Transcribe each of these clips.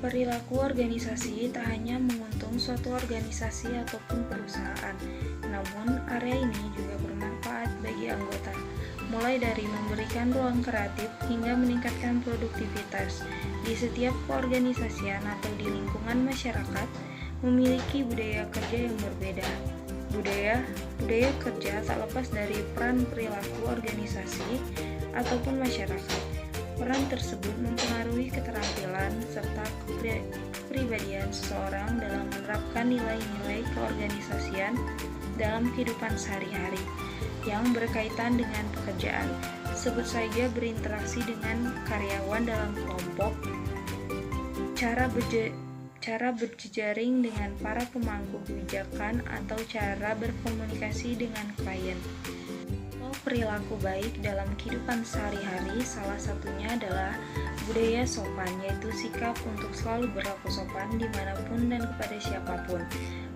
Perilaku organisasi tak hanya menguntung suatu organisasi ataupun perusahaan, namun area ini juga bermanfaat bagi anggota, mulai dari memberikan ruang kreatif hingga meningkatkan produktivitas. Di setiap keorganisasian atau di lingkungan masyarakat memiliki budaya kerja yang berbeda. Budaya kerja tak lepas dari peran perilaku organisasi ataupun masyarakat. Peran tersebut mempengaruhi keterampilan serta kepribadian seseorang dalam menerapkan nilai-nilai keorganisasian dalam kehidupan sehari-hari yang berkaitan dengan pekerjaan. Sebut saja berinteraksi dengan karyawan dalam kelompok, cara berjejaring dengan para pemangku kebijakan, atau cara berkomunikasi dengan klien. Perilaku baik dalam kehidupan sehari-hari salah satunya adalah budaya sopan, yaitu sikap untuk selalu berlaku sopan dimanapun dan kepada siapapun.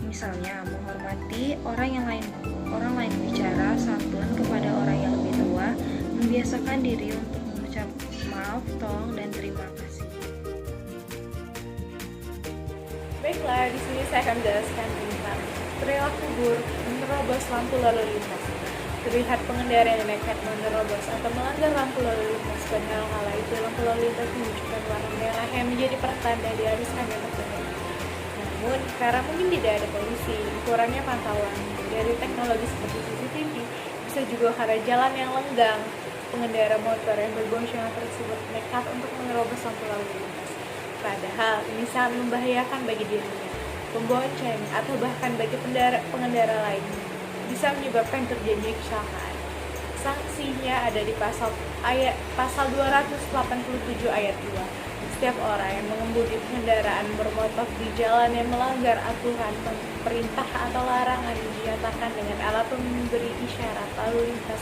Misalnya menghormati orang lain bicara, santun kepada orang yang lebih tua, membiasakan diri untuk mengucap maaf, tolong, dan terima kasih. Baiklah, di sini saya akan menjelaskan tentang perilaku buruk menerobos lampu lalu lintas. Terlihat pengendara yang nekat menerobos atau melanggar lampu lalu lintas. Padahal kala itu lampu lalu lintas menunjukkan warna merah yang menjadi pertanda diharuskan yang terpenuhi. Namun, karena mungkin tidak ada polisi, kurangnya pantauan dari teknologi seperti CCTV, bisa juga karena jalan yang lenggang, pengendara motor yang berboncengan tersebut nekat untuk menerobos lampu lalu lintas. Padahal ini sangat membahayakan bagi dirinya, pembonceng, atau bahkan bagi pengendara lainnya. Bisa menyebabkan terjadinya kecelakaan. Sanksinya ada di pasal 287 ayat 2. Setiap orang yang mengemudi kendaraan bermotor di jalan yang melanggar aturan, perintah atau larangan dinyatakan dengan alat memberi isyarat lalu lintas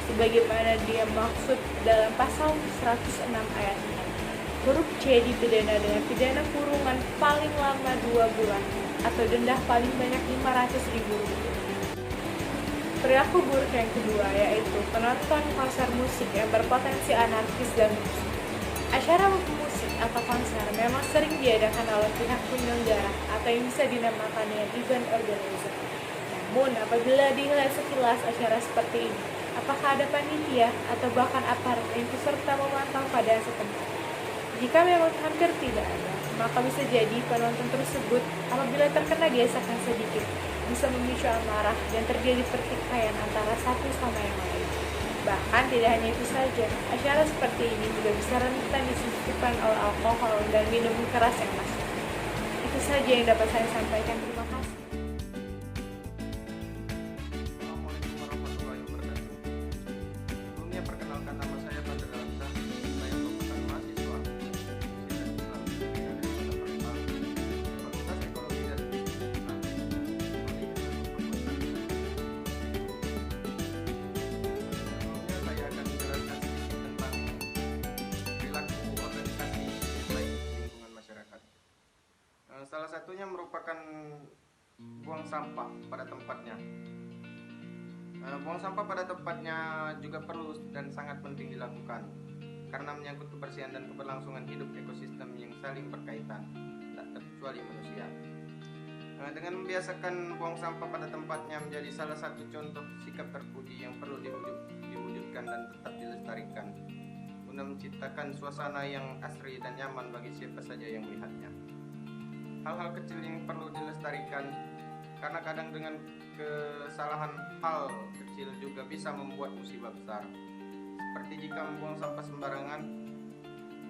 sebagaimana dia maksud dalam pasal 106 ayat 4. Huruf C dipidana dengan pidana kurungan paling lama 2 bulan atau denda paling banyak Rp500.000. Perilaku buruk yang kedua yaitu penonton konser musik yang berpotensi anarkis dan rusuh. Acara musik atau konser memang sering diadakan oleh pihak penyelenggara atau yang bisa dinamakan dengan event organizer. Namun apabila dilihat sekilas acara seperti ini, apakah ada panitia atau bahkan aparat yang ikut serta memantau pada setempat? Jika memang hampir tidak ada, maka bisa jadi penonton tersebut apabila terkena gesekan sedikit bisa memicu amarah dan terjadi pertikaian antara satu sama yang lain. Bahkan tidak hanya itu saja, acara seperti ini juga bisa rentan disebabkan oleh alkohol dan minuman keras yang masuk. Itu saja yang dapat saya sampaikan. Terima kasih. Assalamualaikum warahmatullahi wabarakatuh. Sebelumnya perkenalkan nama saya Badr Al-Hamzah. Saya merupakan mahasiswa Universitas Islam Negara Palembang, Fakultas Ekonomi dan Bisnis. Sebelumnya saya akan menjelaskan sedikit tentang perilaku organisasi yang baik di lingkungan masyarakat. Salah satunya merupakan buang sampah pada tempatnya. Buang sampah pada tempatnya juga perlu dan sangat penting dilakukan karena menyangkut kebersihan dan keberlangsungan hidup ekosistem yang saling berkaitan, tak terkecuali manusia. Dengan membiasakan buang sampah pada tempatnya menjadi salah satu contoh sikap terpuji yang perlu diwujudkan dan tetap dilestarikan guna menciptakan suasana yang asri dan nyaman bagi siapa saja yang melihatnya. Hal-hal kecil yang perlu dilestarikan karena kadang dengan kesalahan hal kecil juga bisa membuat musibah besar. Seperti jika membuang sampah sembarangan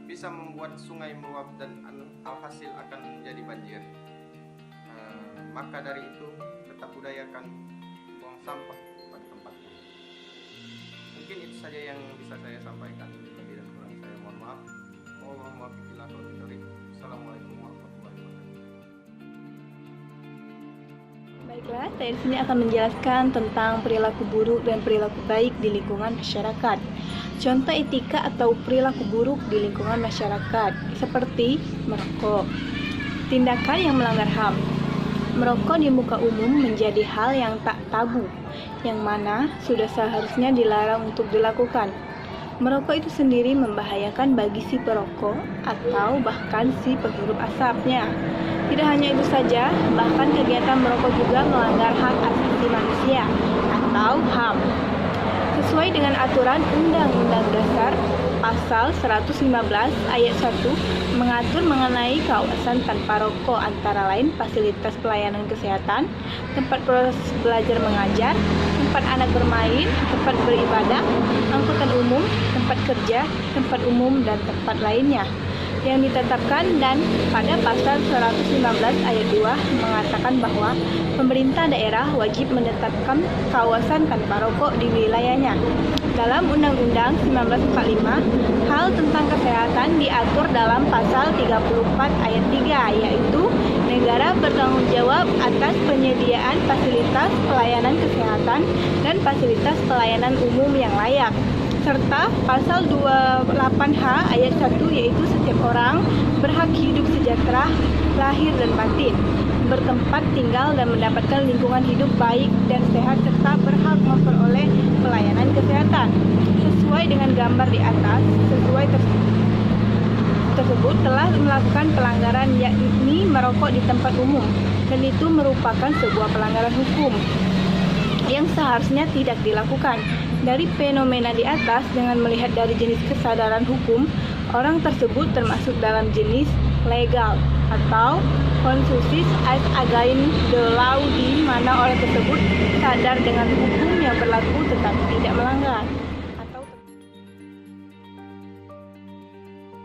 bisa membuat sungai meluap dan alhasil akan menjadi banjir. Maka dari itu tetap budayakan buang sampah pada tempatnya. Mungkin itu saja yang bisa saya sampaikan. Lebih dan kurang saya mohon maaf. Assalamualaikum warahmatullahi wabarakatuh. Baiklah, saya di sini akan menjelaskan tentang perilaku buruk dan perilaku baik di lingkungan masyarakat. Contoh etika atau perilaku buruk di lingkungan masyarakat seperti merokok. Tindakan yang melanggar HAM. Merokok di muka umum menjadi hal yang tak tabu, yang mana sudah seharusnya dilarang untuk dilakukan. Merokok itu sendiri membahayakan bagi si perokok atau bahkan si penghirup asapnya. Tidak hanya itu saja, bahkan kegiatan merokok juga melanggar hak asasi manusia atau HAM. Sesuai dengan aturan Undang-Undang Dasar Pasal 115 Ayat 1 mengatur mengenai kawasan tanpa rokok antara lain fasilitas pelayanan kesehatan, tempat proses belajar mengajar, tempat anak bermain, tempat beribadah, angkutan umum, tempat kerja, tempat umum, dan tempat lainnya yang ditetapkan. Dan pada pasal 115 ayat 2 mengatakan bahwa pemerintah daerah wajib menetapkan kawasan tanpa rokok di wilayahnya. Dalam Undang-Undang 1945, hal tentang kesehatan diatur dalam pasal 34 ayat 3, yaitu negara bertanggung jawab atas penyediaan fasilitas pelayanan kesehatan dan fasilitas pelayanan umum yang layak, serta pasal 28H ayat 1, yaitu setiap orang berhak hidup sejahtera lahir dan batin, bertempat tinggal dan mendapatkan lingkungan hidup baik dan sehat, serta berhak memperoleh pelayanan kesehatan. Sesuai dengan gambar di atas, tersebut telah melakukan pelanggaran, yakni merokok di tempat umum, dan itu merupakan sebuah pelanggaran hukum yang seharusnya tidak dilakukan. Dari fenomena di atas, dengan melihat dari jenis kesadaran hukum, orang tersebut termasuk dalam jenis legal atau conscious as against the law, di mana orang tersebut sadar dengan hukum yang berlaku tetapi tidak melanggar.